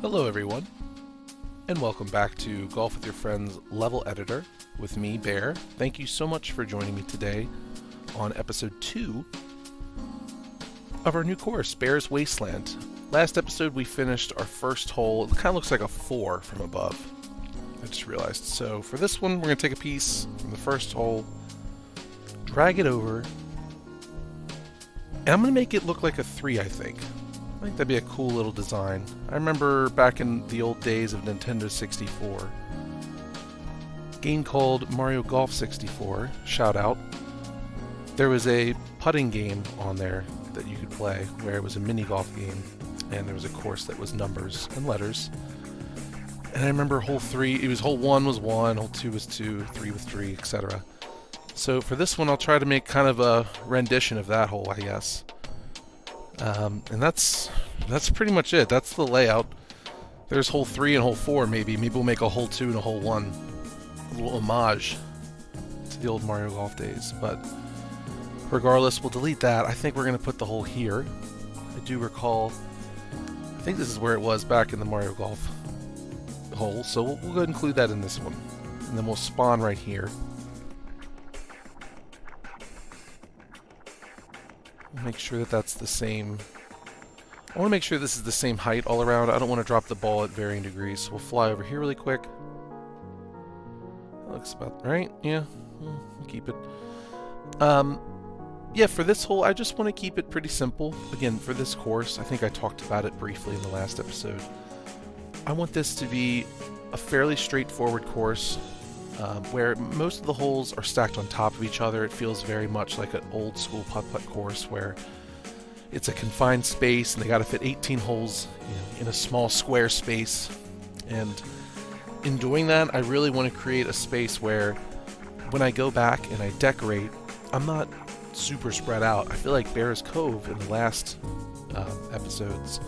Hello everyone, and welcome back to Golf with Your Friends Level Editor with me, Bear. Thank you so much for joining me today on episode 2 of our new course, Bear's Wasteland. Last episode we finished our first hole. It kind of looks like a 4 from above, I just realized. So for this one, we're going to take a piece from the first hole, drag it over, and I'm going to make it look like a 3, I think. I think that'd be a cool little design. I remember back in the old days of Nintendo 64, a game called Mario Golf 64, shout out. There was a putting game on there that you could play where it was a mini golf game, and there was a course that was numbers and letters. And I remember hole 1 was 1, hole 2 was 2, 3 was 3, etc. So for this one, I'll try to make kind of a rendition of that hole, I guess. And that's pretty much it. That's the layout. There's hole 3 and hole 4 maybe. Maybe we'll make a hole 2 and a hole 1. A little homage to the old Mario Golf days. But regardless, we'll delete that. I think we're going to put the hole here. I do recall, I think this is where it was back in the Mario Golf hole. So we'll go ahead and include that in this one. And then we'll spawn right here. Make sure that that's the same. I want to make sure this is the same height all around. I don't want to drop the ball at varying degrees. So we'll fly over here really quick. That looks about right. Yeah, we'll keep it. Yeah, for this hole, I just want to keep it pretty simple. Again, for this course, I think I talked about it briefly in the last episode. I want this to be a fairly straightforward course. Where most of the holes are stacked on top of each other. It feels very much like an old school putt-putt course where it's a confined space and they got to fit 18 holes in a small square space. And in doing that, I really want to create a space where when I go back and I decorate, I'm not super spread out. I feel like Bear's Cove in the last episodes,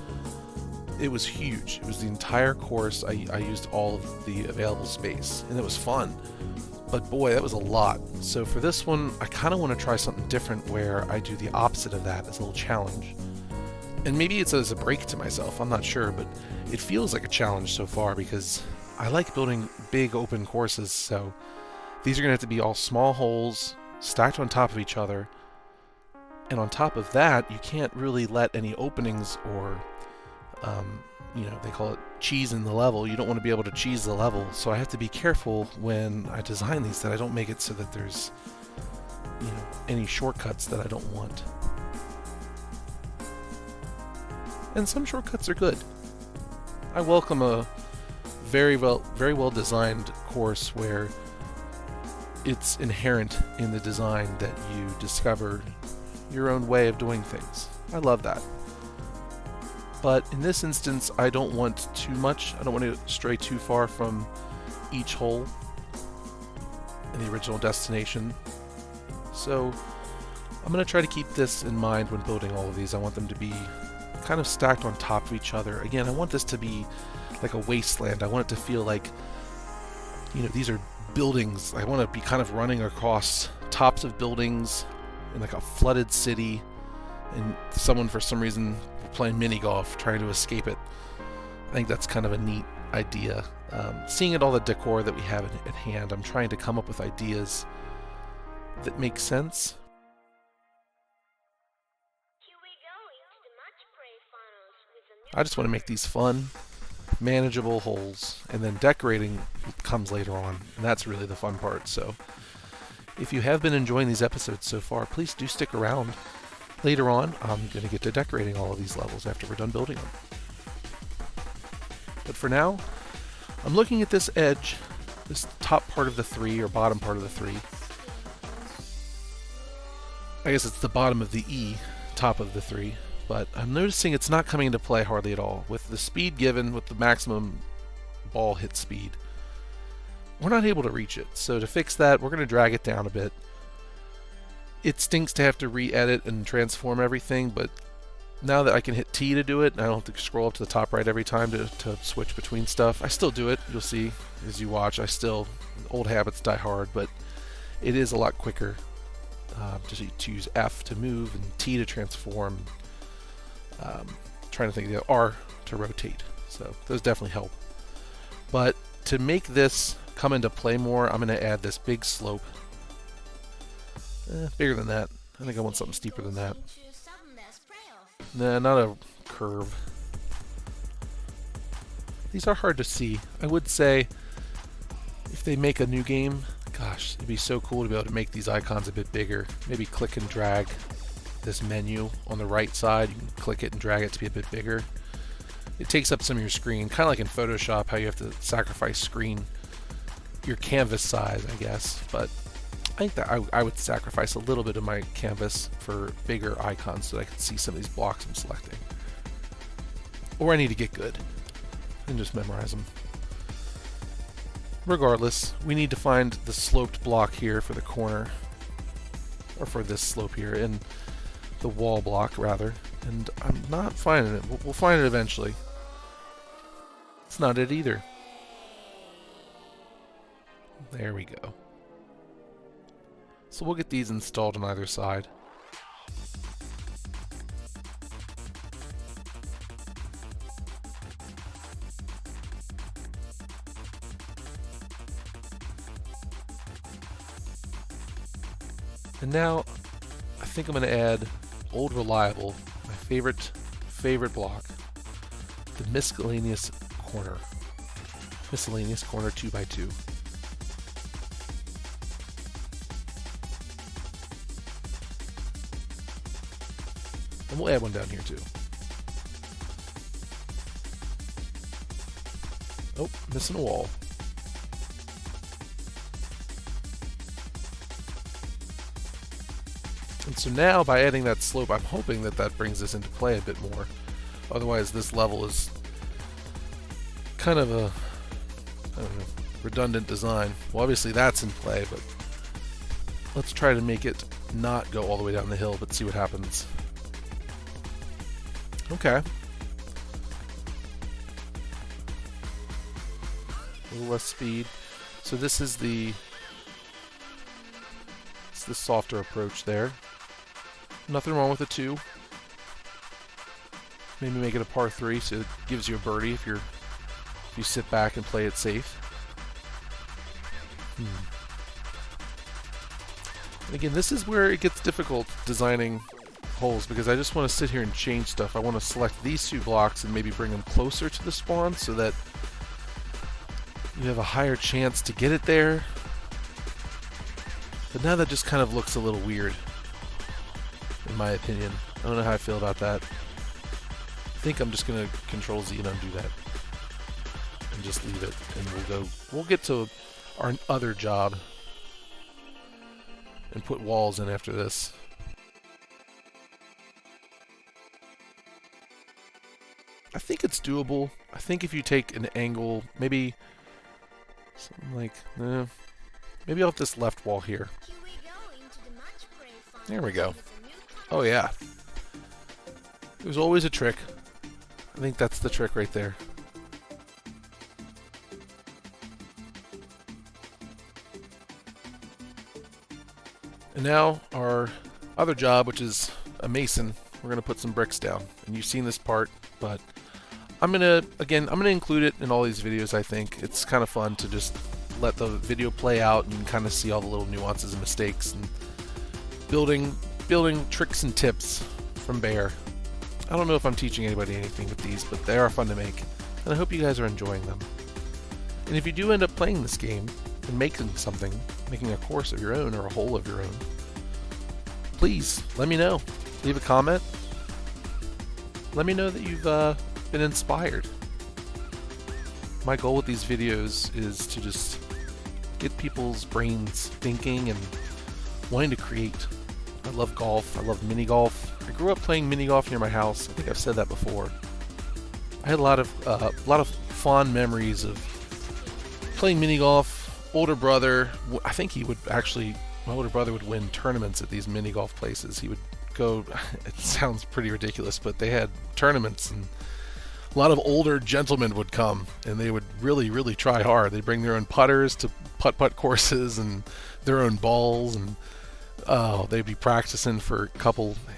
it was huge. It was the entire course. I used all of the available space, and it was fun. But boy, that was a lot. So for this one, I kind of want to try something different where I do the opposite of that as a little challenge. And maybe it's as a break to myself, I'm not sure, but it feels like a challenge so far because I like building big open courses. So these are going to have to be all small holes stacked on top of each other. And on top of that, you can't really let any openings or they call it cheese in the level. You don't want to be able to cheese the level, so I have to be careful when I design these that I don't make it so that there's any shortcuts that I don't want. And some shortcuts are good. I welcome a very well designed course where it's inherent in the design that you discover your own way of doing things. I love that. But in this instance, I don't want too much. I don't want to stray too far from each hole in the original destination. So I'm going to try to keep this in mind when building all of these. I want them to be kind of stacked on top of each other. Again, I want this to be like a wasteland. I want it to feel like, these are buildings. I want to be kind of running across tops of buildings in like a flooded city, and someone for some reason playing mini golf trying to escape it. I think that's kind of a neat idea. Seeing all the decor that we have at hand, I'm trying to come up with ideas that make sense. I just want to make these fun, manageable holes, and then decorating comes later on, and that's really the fun part. So if you have been enjoying these episodes so far, please do stick around. Later on, I'm going to get to decorating all of these levels after we're done building them. But for now, I'm looking at this edge, this top part of the 3, or bottom part of the 3. I guess it's the bottom of the E, top of the 3. But I'm noticing it's not coming into play hardly at all. With the speed given, with the maximum ball hit speed, we're not able to reach it. So to fix that, we're going to drag it down a bit. It stinks to have to re-edit and transform everything, but now that I can hit T to do it, and I don't have to scroll up to the top right every time to switch between stuff, I still do it. You'll see as you watch. Old habits die hard, but it is a lot quicker just to use F to move and T to transform. Trying to think of the R to rotate. So those definitely help. But to make this come into play more, I'm going to add this big slope. Bigger than that. I think I want something steeper than that. Nah, not a curve. These are hard to see. I would say if they make a new game, gosh, it'd be so cool to be able to make these icons a bit bigger. Maybe click and drag this menu on the right side. You can click it and drag it to be a bit bigger. It takes up some of your screen, kind of like in Photoshop, how you have to sacrifice your canvas size, I guess. But I think that I would sacrifice a little bit of my canvas for bigger icons so that I can see some of these blocks I'm selecting. Or I need to get good and just memorize them. Regardless, we need to find the sloped block here for the corner, or for this slope here, and the wall block rather, and I'm not finding it. We'll find it eventually. It's not it either. There we go. So we'll get these installed on either side. And now I think I'm going to add Old Reliable, my favorite block, the miscellaneous corner. Miscellaneous corner 2x2. And we'll add one down here too. Oh, missing a wall. And so now by adding that slope, I'm hoping that that brings this into play a bit more. Otherwise this level is kind of a, I don't know, redundant design. Well, obviously that's in play, but let's try to make it not go all the way down the hill, but see what happens. Okay. A little less speed. So this is the softer approach there. Nothing wrong with a 2. Maybe make it a par 3 so it gives you a birdie if you sit back and play it safe. And again, this is where it gets difficult designing holes, because I just want to sit here and change stuff. I want to select these 2 blocks and maybe bring them closer to the spawn so that you have a higher chance to get it there. But now that just kind of looks a little weird, in my opinion. I don't know how I feel about that. I think I'm just going to Control Z and undo that. And just leave it. And we'll get to our other job and put walls in after this. I think it's doable. I think if you take an angle, maybe something like, maybe off this left wall here. There we go. Oh yeah. There's always a trick. I think that's the trick right there. And now our other job, which is a mason, we're going to put some bricks down. And you've seen this part, but I'm going to include it in all these videos. I think it's kind of fun to just let the video play out and kind of see all the little nuances and mistakes and building tricks and tips from Bear. I don't know if I'm teaching anybody anything with these, but they are fun to make, and I hope you guys are enjoying them. And if you do end up playing this game and making a course of your own or a hole of your own, please let me know. Leave a comment. Let me know that you've been inspired. My goal with these videos is to just get people's brains thinking and wanting to create. I love golf. I love mini golf. I grew up playing mini golf near my house. I think I've said that before. I had a lot of fond memories of playing mini golf. Older brother, I think he would actually, my older brother would win tournaments at these mini golf places. He would go, it sounds pretty ridiculous, but they had tournaments, and a lot of older gentlemen would come, and they would really, really try hard. They'd bring their own putters to putt-putt courses and their own balls, and they'd be practicing for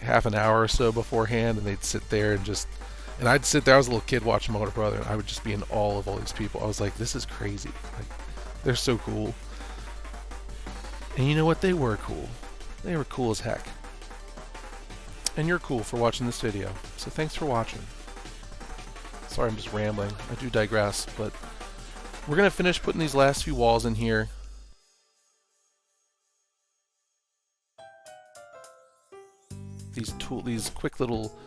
half an hour or so beforehand, and they'd sit there and just And I'd sit there, I was a little kid watching my older brother, and I would just be in awe of all these people. I was like, this is crazy. Like, they're so cool. And you know what? They were cool. They were cool as heck. And you're cool for watching this video. So thanks for watching. Sorry, I'm just rambling. I do digress, but we're going to finish putting these last few walls in here. These quick little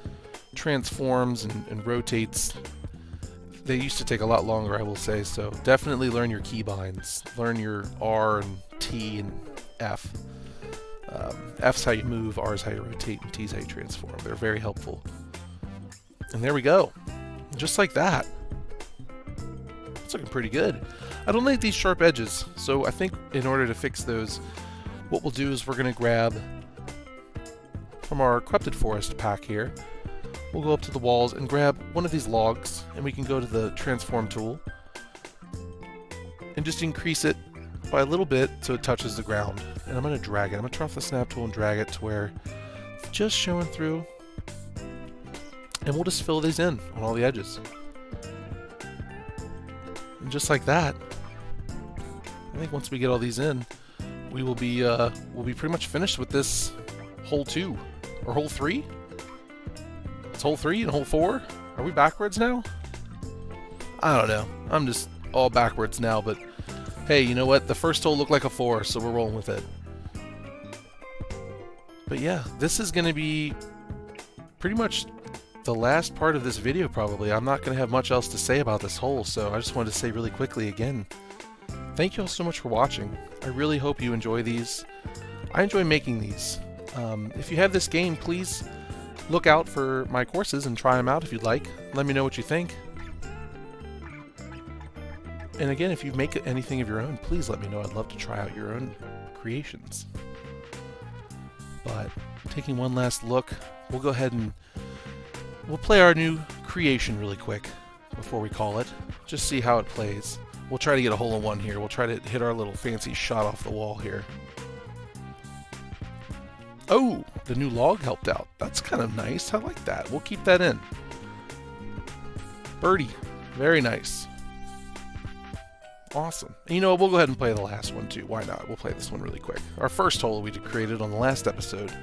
transforms and rotates, they used to take a lot longer, I will say, so definitely learn your keybinds. Learn your R and T and F. F's how you move, R is how you rotate, and T is how you transform. They're very helpful. And there we go. Just like that. It's looking pretty good. I don't like these sharp edges, so I think in order to fix those, what we'll do is we're going to grab from our Corrupted Forest pack here. We'll go up to the walls and grab one of these logs, and we can go to the transform tool and just increase it by a little bit so it touches the ground. And I'm going to drag it. I'm going to turn off the snap tool and drag it to where it's just showing through. And we'll just fill these in on all the edges. And just like that, I think once we get all these in, we will be we'll be pretty much finished with this hole 2 or hole 3. It's hole 3 and hole 4. Are we backwards now? I don't know. I'm just all backwards now, but hey, you know what? The first hole looked like a 4, so we're rolling with it. But yeah, this is going to be pretty much the last part of this video, probably. I'm not going to have much else to say about this hole, so I just wanted to say really quickly again, thank you all so much for watching. I really hope you enjoy these. I enjoy making these. If you have this game, please look out for my courses and try them out if you'd like. Let me know what you think. And again, if you make anything of your own, please let me know. I'd love to try out your own creations. But taking one last look, we'll go ahead and we'll play our new creation really quick before we call it. Just see how it plays. We'll try to get a hole in one here. We'll try to hit our little fancy shot off the wall here. Oh, the new log helped out. That's kind of nice. I like that. We'll keep that in. Birdie. Very nice. Awesome. And you know what? We'll go ahead and play the last one too. Why not? We'll play this one really quick. Our first hole we created on the last episode.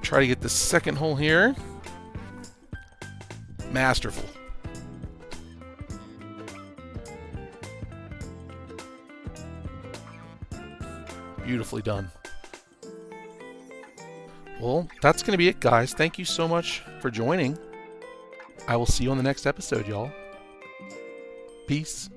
Try to get the second hole here. Masterful. Beautifully done. Well, that's going to be it, guys. Thank you so much for joining. I will see you on the next episode, y'all. Peace.